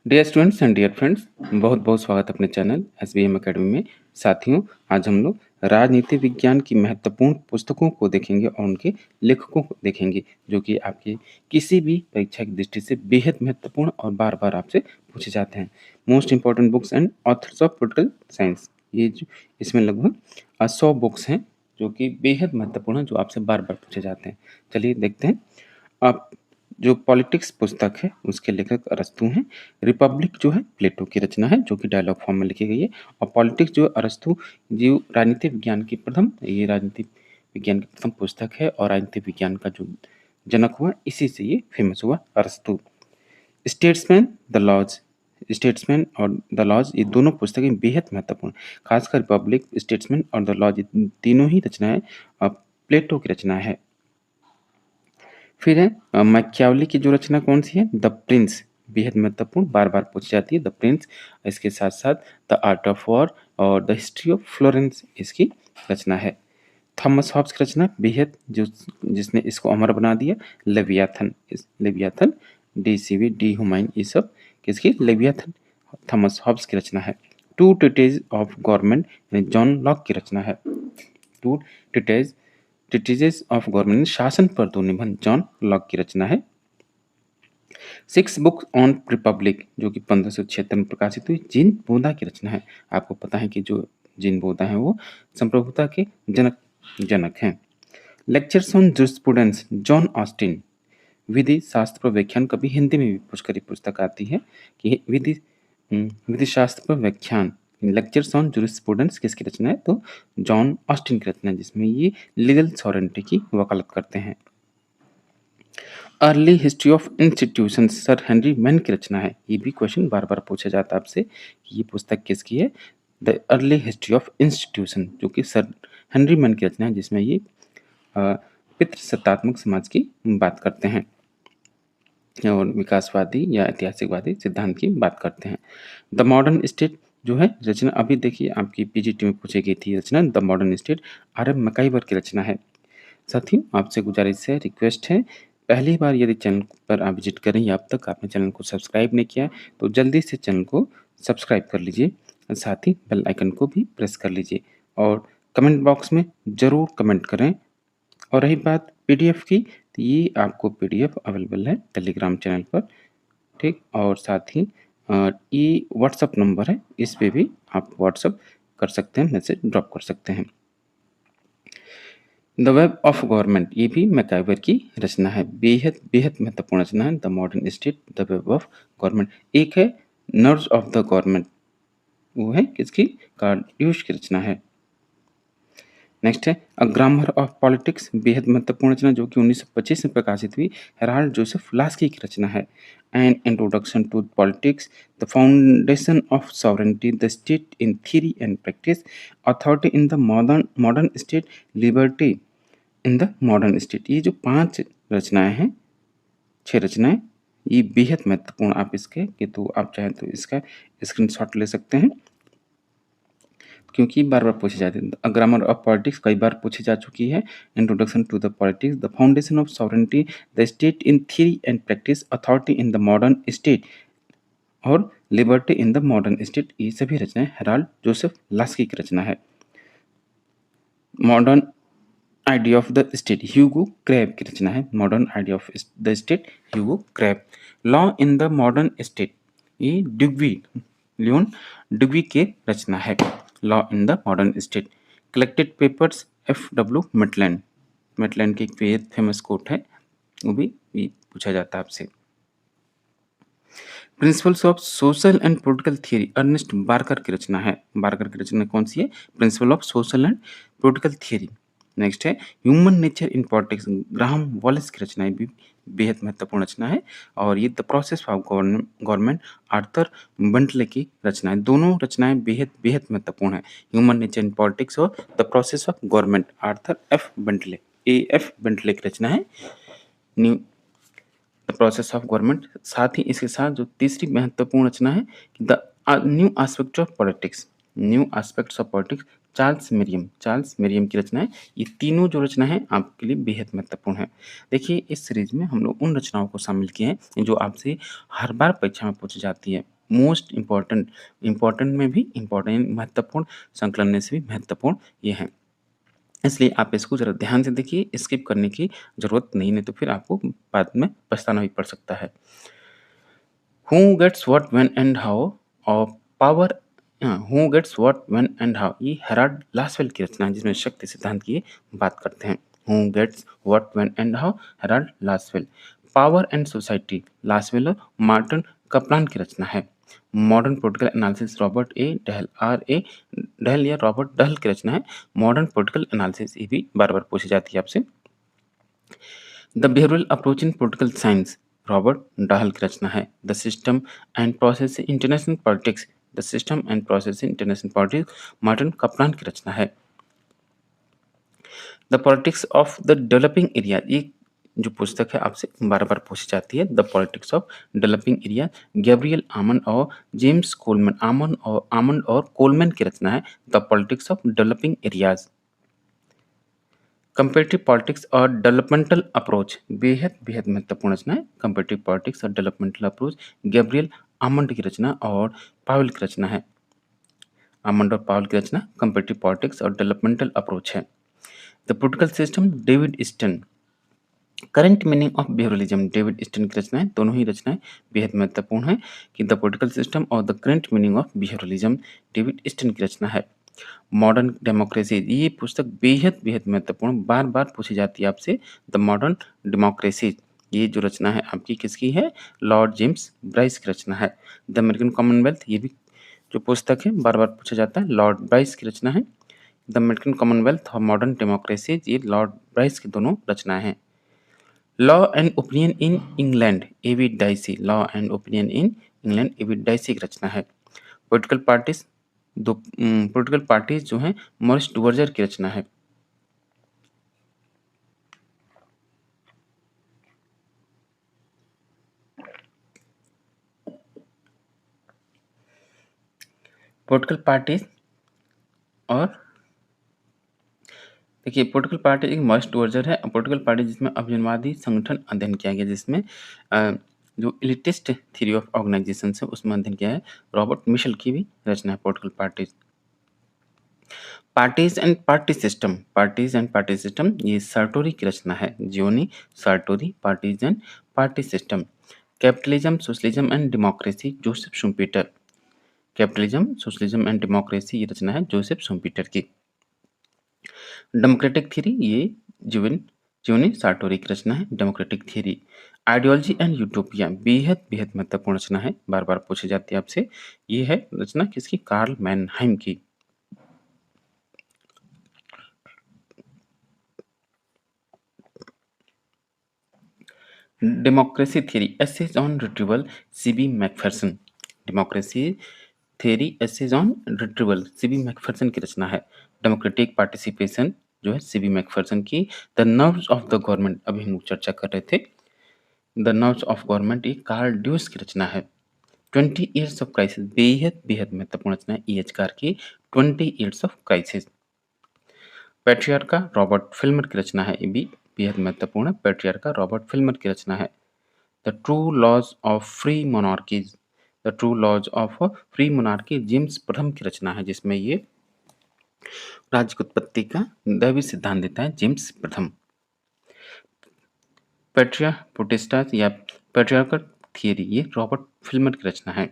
Dear students and dear friends, बहुत बहुत स्वागत है अपने चैनल SBM अकेडमी में। साथियों, आज हम लोग राजनीति विज्ञान की महत्वपूर्ण पुस्तकों को देखेंगे और उनके लेखकों को देखेंगे, जो कि आपके किसी भी परीक्षा की दृष्टि से बेहद महत्वपूर्ण और बार बार आपसे पूछे जाते हैं। Most important books and authors of political science, इसमें लगभग 100 बुक्स हैं जो कि बेहद महत्वपूर्ण है, जो आपसे बार बार पूछे जाते हैं। चलिए देखते हैं। आप जो पॉलिटिक्स पुस्तक है उसके लेखक अरस्तू हैं। रिपब्लिक जो है प्लेटो की रचना है, जो कि डायलॉग फॉर्म में लिखी गई है। और पॉलिटिक्स जो अरस्तू जो राजनीति विज्ञान की प्रथम पुस्तक है, और राजनीति विज्ञान का जो जनक हुआ, इसी से ये फेमस हुआ, अरस्तु। स्टेट्समैन द लॉज स्टेट्समैन और द लॉज, ये दोनों पुस्तकें बेहद महत्वपूर्ण, खासकर रिपब्लिक, स्टेट्समैन और द लॉज, तीनों ही रचनाएं प्लेटो की रचना है। फिर है मैकियावेली की जो रचना कौन सी है, द प्रिंस, बेहद महत्वपूर्ण, बार बार पूछी जाती है, द प्रिंस। इसके साथ साथ द आर्ट ऑफ वॉर और द हिस्ट्री ऑफ फ्लोरेंस इसकी रचना है। थॉमस हॉब्स की रचना बेहद, जो जिसने इसको अमर बना दिया, लेवियाथन, डीसीवी, डी हुमायूं, ये सब किसकी, लेवियाथन, थॉमस हॉब्स की रचना है। Two treatise of government, John Locke की रचना है। Two treatise treatises of government, शासन पर दो निबंध, जॉन लॉक की रचना है। 6 बुक्स ऑन रिपब्लिक, जो कि 1576 में प्रकाशित हुई, जिन बोधा की रचना है। आपको पता है कि जो जिन बोधा है वो संप्रभुता के जनक हैं। Lectures on jurisprudence, John Austin. विधि शास्त्र पर व्याख्यान, कभी हिंदी में भी पुष्कर पुस्तक आती है कि विधि शास्त्र पर व्याख्यान, लेक्चर्स ऑन जूरिस्प्रूडेंस किसकी रचना है, तो जॉन ऑस्टिन की रचना है, जिसमें ये लीगल सॉवरेंटी की वकालत करते हैं। Early history of institution, sir Henry man की रचना है। ये भी क्वेश्चन बार बार पूछा जाता है आपसे कि ये पुस्तक किसकी है, the early history of institution, जो कि सर हेनरी मैन की रचना है, जिसमें ये पितृसत्तात्मक समाज की बात करते हैं और विकासवादी या ऐतिहासिकवादी सिद्धांत की बात करते हैं। द मॉडर्न स्टेट जो है रचना, अभी देखिए आपकी पीजीटी में पूछी गई थी रचना, the modern state RM MacIver की रचना है। साथियों, आपसे गुजारिश है, रिक्वेस्ट है, पहली बार यदि चैनल पर आप विजिट करें या अब तक आपने चैनल को सब्सक्राइब नहीं किया है, तो जल्दी से चैनल को सब्सक्राइब कर लीजिए, साथ ही बेल आइकन को भी प्रेस कर लीजिए और कमेंट बॉक्स में ज़रूर कमेंट करें। और रही बात PDF की, तो ये आपको PDF अवेलेबल है टेलीग्राम चैनल पर, ठीक। और साथ ही ये व्हाट्सअप नंबर है, इस पे भी आप व्हाट्सअप कर सकते हैं, मैसेज ड्रॉप कर सकते हैं। द वेब ऑफ गवर्नमेंट, ये भी मैकाइवर की रचना है, बेहद बेहद महत्वपूर्ण रचना है। The modern state, the web of government. एक है नर्व्स ऑफ द गवर्नमेंट, वो है किसकी, कार्ल ड्यूश की रचना है। नेक्स्ट है अ ग्रामर ऑफ पॉलिटिक्स, बेहद महत्वपूर्ण रचना, जो कि 1925 में प्रकाशित हुई, हेराल्ड जोसेफ लास्की की रचना है। An introduction to politics, the foundation of sovereignty, the state in theory and practice, authority in the modern state, liberty in the modern state. ये जो 5 रचनाएं हैं, 6 रचनाएं, ये बेहद महत्वपूर्ण, आप इसके कि तो आप चाहें तो इसका स्क्रीनशॉट ले सकते हैं, क्योंकि बार बार पूछी जाती है। ग्रामर ऑफ पॉलिटिक्स कई बार पूछी जा चुकी है। Introduction to the politics, the foundation of sovereignty, the state in theory and practice, authority in the modern state और liberty in the modern state, ये सभी रचनाएं हेराल्ड जोसेफ लास्की की रचना है। Modern idea of the state, Hugo Krabbe की रचना है। Modern idea of the state, Hugo Krabbe. Law in the modern state, ये लियोन डुग्वी की रचना है। Law in the modern state. Collected papers, FW Maitland की एक बेहद फेमस कोट है, वो भी पूछा जाता है आपसे। Principles of social and political theory, Ernest Barker की रचना है। बार्कर की रचना कौन सी है, principle of social and political theory. Next है human nature in politics, Graham Wallas की रचना भी बेहद महत्वपूर्ण रचना है। और ये the process of government, Arthur Bentley की रचना है। दोनों रचनाएं बेहद बेहद महत्वपूर्ण है, ह्यूमन नेचर इन पॉलिटिक्स और the process of government, Arthur F बंटले, AF बंटले की रचना है। New the process of government. साथ ही इसके साथ जो तीसरी महत्वपूर्ण रचना है, the new aspects of politics, new aspects of politics, Charles मेरियम की रचना है। ये तीनों जो रचना है आपके लिए बेहद महत्वपूर्ण है। देखिए इस सीरीज में हम लोग उन रचनाओं को शामिल किए हैं जो आपसे हर बार परीक्षा में पूछी जाती है। मोस्ट इम्पोर्टेंट में भी इम्पोर्टेंट, महत्वपूर्ण, संकलन में से भी महत्वपूर्ण ये हैं। इसलिए आप इसको ज़रा ध्यान से देखिए, स्किप करने की ज़रूरत नहीं तो फिर आपको बाद में पछताना भी पड़ सकता है। Who gets what when and how और power who gets what when and how, ये हेराल्ड लासवेल की रचना है जिसमें शक्ति सिद्धांत की बात करते हैं। Who gets what when and how, Harold Lasswell. Power and society, Lasswell और मार्टिन कपलान की रचना है। Modern political analysis, Robert A Dahl, Dahl या रॉबर्ट डहल की रचना है। मॉडर्न पॉलिटिकल एनालिसिस, ये भी बार बार पूछी जाती है आपसे। The behavioural approach in political science, Robert Dahl की रचना है। The system and process in international politics, the system and process in international politics, Martin Kaplan की रचना है। The politics of the developing area, ये जो पुस्तक है आपसे बार बार पूछी जाती है। The politics of developing area, Gabriel almond और जेम्स कोलमैन, आमंड और कोलमैन की रचना है। The politics of developing areas. Comparative politics और डेवलपमेंटल अप्रोच, बेहद बेहद महत्वपूर्ण रचना है। कंपेरेटिव पॉलिटिक्स और डेवलपमेंटल अप्रोच, गैब्रियल आमंड की रचना और पावेल की रचना है। आमंड और पावेल की रचना कंपेरेटिव पॉलिटिक्स और डेवलपमेंटल अप्रोच है। The political system, David Easton. Current meaning of behaviouralism, David Easton की रचना है। दोनों ही रचनाएं बेहद महत्वपूर्ण है कि द पॉलिटिकल सिस्टम और the current meaning of behaviouralism, David Easton की रचना है। मॉडर्न डेमोक्रेसी, ये पुस्तक बेहद बेहद महत्वपूर्ण, बार बार पूछी जाती है आपसे। द मॉडर्न डेमोक्रेसी, ये जो रचना है आपकी किसकी है? लॉर्ड जेम्स ब्राइस की रचना है। द अमेरिकन कॉमनवेल्थ, ये भी जो पुस्तक है बार बार पूछा जाता है, लॉर्ड ब्राइस की रचना है। द अमेरिकन कॉमनवेल्थ और मॉडर्न डेमोक्रेसी, ये लॉर्ड ब्राइस की दोनों रचनाएं हैं। Law and opinion in England, A V Dicey, law and opinion in England, A V Dicey की रचना है। पॉलिटिकल पार्टीज, दो पॉलिटिकल पार्टीज जो हैं मॉरिस डुवर्जर की रचना है। पॉलिटिकल पार्टीज और देखिए पॉलिटिकल पार्टी एक मॉरिस डुवर्जर है। पॉलिटिकल पार्टी जिसमें अभिजनवादी संगठन अध्ययन किया गया, जिसमें जो एलिटिस्ट थ्योरी ऑफ ऑर्गेनाइजेशन है उसमें अध्ययन किया है। रॉबर्ट मिशेल की भी रचना है political parties. Parties and party system, ये सार्टोरी की रचना है। Giovanni Sartori, parties and party system. Capitalism, socialism and democracy, Joseph Schumpeter. Capitalism, socialism and democracy, ये रचना है जोसेफ शुम्पीटर की। डेमोक्रेटिक थ्योरी, ये जियोनी सार्टोरी की रचना है। Democratic theory. Ideology and utopia, बेहद बेहद महत्वपूर्ण रचना है, बार बार पूछी जाती है आपसे। ये है रचना किसकी? कार्ल मैनहाइम की। Democracy theory, essays on retrieval, C B Macpherson. Democracy theory, essays on retrieval, C B Macpherson की रचना है। डेमोक्रेटिक पार्टिसिपेशन जो है सीबी मैकफेरसन की। The nerves of the government, अभी हम लोग चर्चा कर रहे थे। द नर्व्स ऑफ गवर्नमेंट, ये कार्ल ड्यूस की रचना है। 20 ईयर्स ऑफ क्राइसिस, बेहद बेहद महत्वपूर्ण रचना है EH कार की। 20 years of crisis. Patriarcha, Robert Filmer की रचना है, ये भी बेहद महत्वपूर्ण है। पैट्रियार्का रॉबर्ट फिल्मर की रचना है। The true laws of free monarchies, the true laws of free monarchy, James प्रथम की रचना है, जिसमें ये राज्य की उत्पत्ति का दैवी सिद्धांत देता है जेम्स प्रथम। पैट्रिया प्रोटेस्टास या पैट्रियार्कल थियरी, ये रॉबर्ट फिल्मर की रचना है।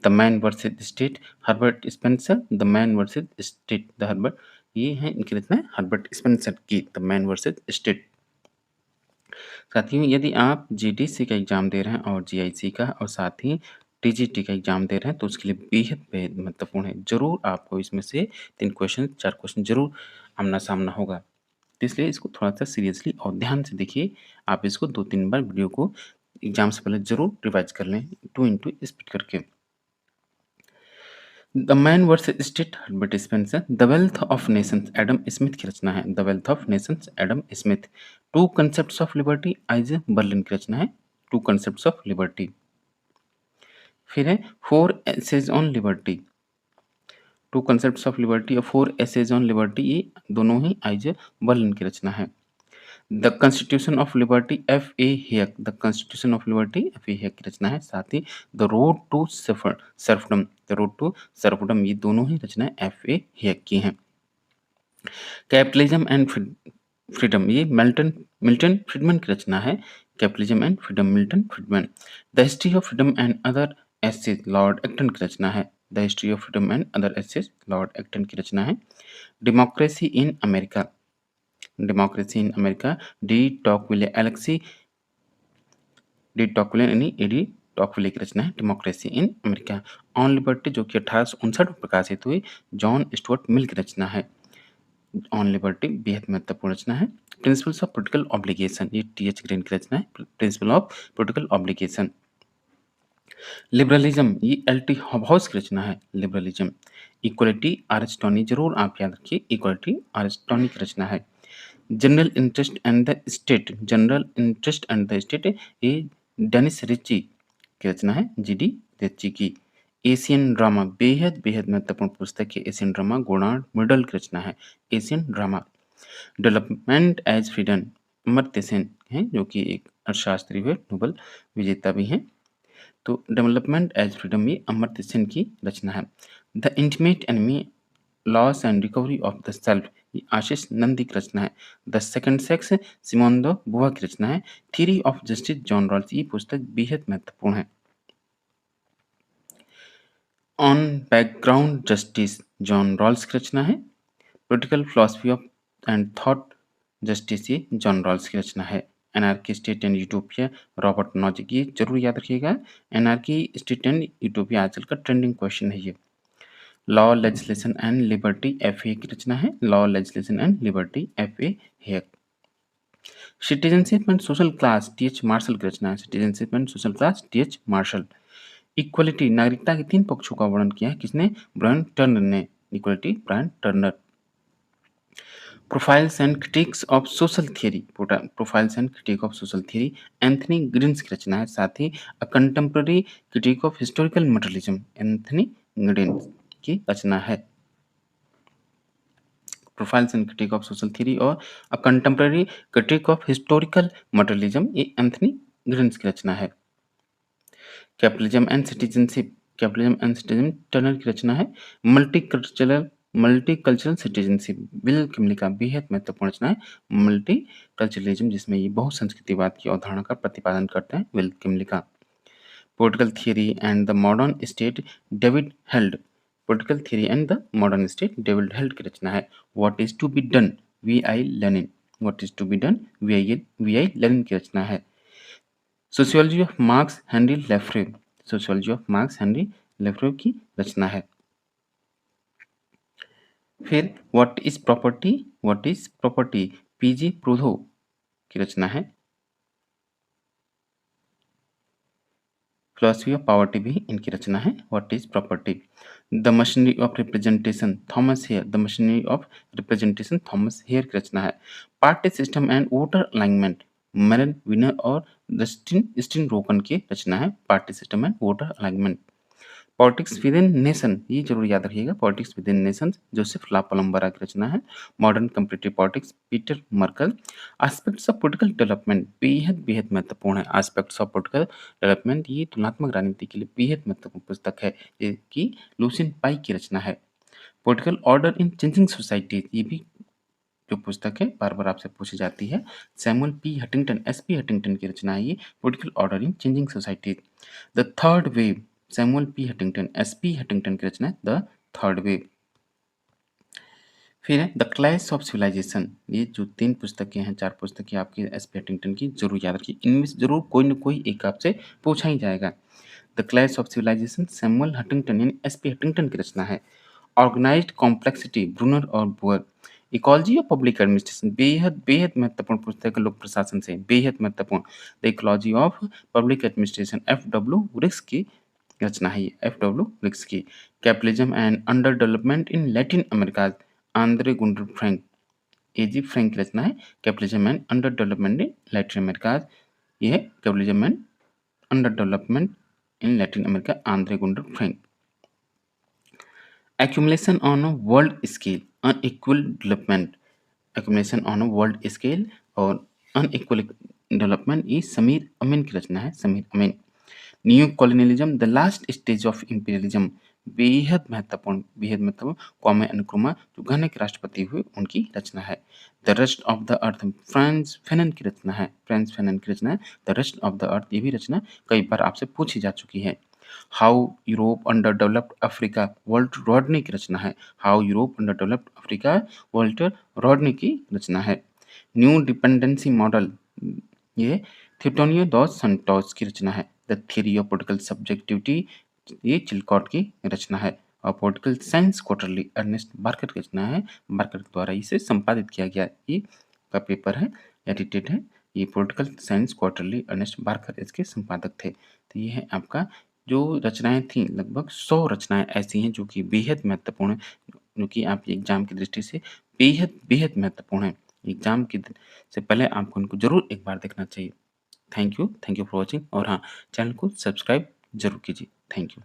The man versus state, Herbert Spencer. The man versus state, the Herbert, ये है इनकी रचना है हर्बर्ट स्पेंसर की, द मैन वर्सेस स्टेट। साथियों यदि आप GDC का एग्जाम दे रहे हैं और GIC का और साथ ही TGT का एग्जाम दे रहे हैं तो उसके लिए बेहद बेहद महत्वपूर्ण है। जरूर आपको इसमें से 3 क्वेश्चन 4 क्वेश्चन जरूर आमना सामना होगा, तो इसलिए इसको थोड़ा सा सीरियसली और ध्यान से देखिए। आप इसको 2-3 बार वीडियो को एग्जाम से पहले जरूर रिवाइज कर लें 2 इंटू स्पीड करके। The man versus state, Herbert Spencer. The wealth of nations, Adam Smith की रचना है। The wealth of nations, Adam Smith. Two concepts of liberty, Isaac Berlin की रचना है। Two concepts of liberty. फिर है four essays on liberty, two concepts of liberty और 4 essays on liberty, ये दोनों ही आइजर बर्लिन की रचना है। The constitution of liberty F A Hayek, the constitution of liberty F A Hayek की रचना है। साथ ही the road to serfdom, the road to serfdom, ये दोनों ही रचनाएं एफ ए हेयक की हैं। कैपिटलिज्म एंड फ्रीडम, ये मिल्टन फ्रीडमैन की रचना है। Capitalism and freedom, Milton Friedman. The history of freedom and other essays, Lord Acton की रचना है। The history of freedom and other essays, Lord Acton की रचना है। Democracy in America, democracy in America, de Tocqueville Alexis de Tocqueville यानी एडी Tocqueville की रचना है democracy in America. On liberty, जो कि 1859 में प्रकाशित हुई, जॉन स्टुअर्ट मिल की रचना है। ऑन लिबर्टी बेहद महत्वपूर्ण रचना है। प्रिंसिपल्स ऑफ पोलिटिकल ऑब्लिगेशन, ये टी.एच. ग्रीन की रचना है। Principle of political obligation. Liberalism, ये एल.टी. हॉबहॉस की रचना है। लिबरलिज्म। इक्वलिटी, आरिस्टोनी, जरूर आप याद रखिए, इक्वलिटी आरिस्टोनी की रचना है। General interest and the state, general interest and the state, ये डेनिस रिची की रचना है, जी.डी. रिची की। एशियन ड्रामा, बेहद बेहद महत्वपूर्ण पुस्तक है एशियन ड्रामा, गोडार्ड मिडल की रचना है। Asian drama. Development as freedom, Amartya Sen हैं, जो कि एक अर्थशास्त्री हुए, नोबेल विजेता भी हैं। तो डेवलपमेंट एज फ्रीडम, ये अमर्त्य सेन की रचना है। The intimate enemy, loss and recovery of the self, ये आशीष नंदी की रचना है। The second sex, Simone de Beauvoir की रचना है। Theory of justice, John Rawls, ये पुस्तक बेहद महत्वपूर्ण है। On background justice, John Rawls की रचना है। Political philosophy of and thought justice, ये जॉन रॉल्स की रचना है। Anarchy state and utopia, Robert Nozick, ये जरूर याद रखिएगा। एनार्की स्टेट एंड यूटोपिया आजकल का ट्रेंडिंग क्वेश्चन है ये। Law legislation and liberty, F A की रचना है। Law legislation and liberty, F A Hayek. Citizenship and social class, T H. Marshall की रचना है। Citizenship and social class, T H. Marshall. Equality, नागरिकता के 3 पक्षों का वर्णन किया है, किसने? ब्रायन टर्नर ने। Equality, Brian Turner. Profiles and critics of social theory, profiles and critique of social theory, Anthony Giddens की रचना है। साथ ही अ contemporary critique of historical materialism, Anthony Giddens की रचना है। Profiles and critique of social theory और a contemporary critique of historical materialism, ये Anthony Giddens की रचना है। Capitalism and citizenship, capitalism and citizen, Turner की रचना है। मल्टीकल्चरल सिटीजनशिप, विल किमली का बेहद महत्वपूर्ण रचना है। मल्टीकल्चरलिज्म, जिसमें ये बहुसंस्कृतिवाद की अवधारणा का प्रतिपादन करते हैं, विल किमली का। Political theory and the modern state, David Held, political theory and the modern state, David Held की रचना है। What is to be done, V I. Lenin, what is to be done, V I. Lenin की रचना है। Sociology of Marx Henri Lefebvre, sociology of Marx Henri Lefebvre की रचना है। फिर what is property, P G. Proudhon की रचना है। फिलोसफी ऑफ पॉवर्टी भी इनकी रचना है। What is property. The machinery of representation, Thomas Hare, the machinery of representation, Thomas Hare की रचना है। Party system and voter alignment, Myron Weiner और स्टीन रोकन की रचना है। Party system and voter alignment. Politics within nation, ये जरूर याद रखिएगा, politics within nation, Joseph La Palombara की रचना है। Modern comparative politics, Peter Merkl. Aspects of political development, बेहद बेहद महत्वपूर्ण है। एस्पेक्ट्स ऑफ पॉलिटिकल डेवलपमेंट, ये तुलनात्मक राजनीति के लिए बेहद महत्वपूर्ण पुस्तक है, ये कि लूसिन पाई की रचना है। Political order in changing society, ये भी जो पुस्तक है बार बार आपसे पूछी जाती है। Samuel P Huntington, SP. Huntington की रचना है ये, political order in changing society. The third wave, Samuel P Huntington, SP. Huntington की रचना है द थर्ड वेव। फिर है द क्लैश ऑफ सिविलाइजेशन, ये जो 3 पुस्तकें हैं, 4 पुस्तकें आपकी एस.पी. हटिंगटन की, जरूर याद रखिए। इनमें से जरूर कोई न कोई एक आपसे पूछा ही जाएगा। The clash of civilization, Samuel Huntington यानी एस.पी. हटिंगटन की रचना है। ऑर्गेनाइज्ड कॉम्प्लेक्सिटी, ब्रूनर और Bauer. Ecology of public administration, बेहद बेहद महत्वपूर्ण पुस्तक है लोक प्रशासन से, बेहद महत्वपूर्ण। The ecology of public administration, F W. Riggs की रचना है ये, एफ.डब्ल्यू. रिक्स की। Capitalism and underdevelopment in Latin America, Andre Gunder Frank, A G. Frank की रचना है। Capitalism and underdevelopment in Latin America, ये है capitalism and underdevelopment in Latin America, Andre Gunder Frank. Accumulation on a world scale, unequal development. Accumulation on a world scale और unequal development ये समीर अमीन की रचना है, Samir Amin. Neo colonialism the last stage of imperialism, बेहद महत्वपूर्ण क्वामे नक्रुमा जो घाना के राष्ट्रपति हुए उनकी रचना है। The rust of the earth Frantz Fanon की रचना है, फ्रांस फेनन की रचना है। The rust of the earth ये भी रचना कई बार आपसे पूछी जा चुकी है। How Europe under developed Africa, Walter Rodney की रचना है। How Europe under developed Africa, Walter Rodney की रचना है। न्यू डिपेंडेंसी मॉडल ये थियोटोनियो दॉस संटोस की रचना है। The theory of political subjectivity ये चिलकॉट की रचना है। और political science quarterly Ernest Barker की रचना है, बार्कर द्वारा इसे संपादित किया गया। ये का पेपर है, एडिटेड है। ये political science quarterly Ernest Barker इसके संपादक थे। तो ये है आपका जो रचनाएं थी, लगभग 100 रचनाएं ऐसी हैं जो कि बेहद महत्वपूर्ण है, जो कि आपके एग्जाम की दृष्टि से बेहद बेहद महत्वपूर्ण है। एग्जाम की से पहले आपको उनको जरूर एक बार देखना चाहिए। Thank you for watching. और हाँ, चैनल को सब्सक्राइब जरूर कीजिए। Thank you.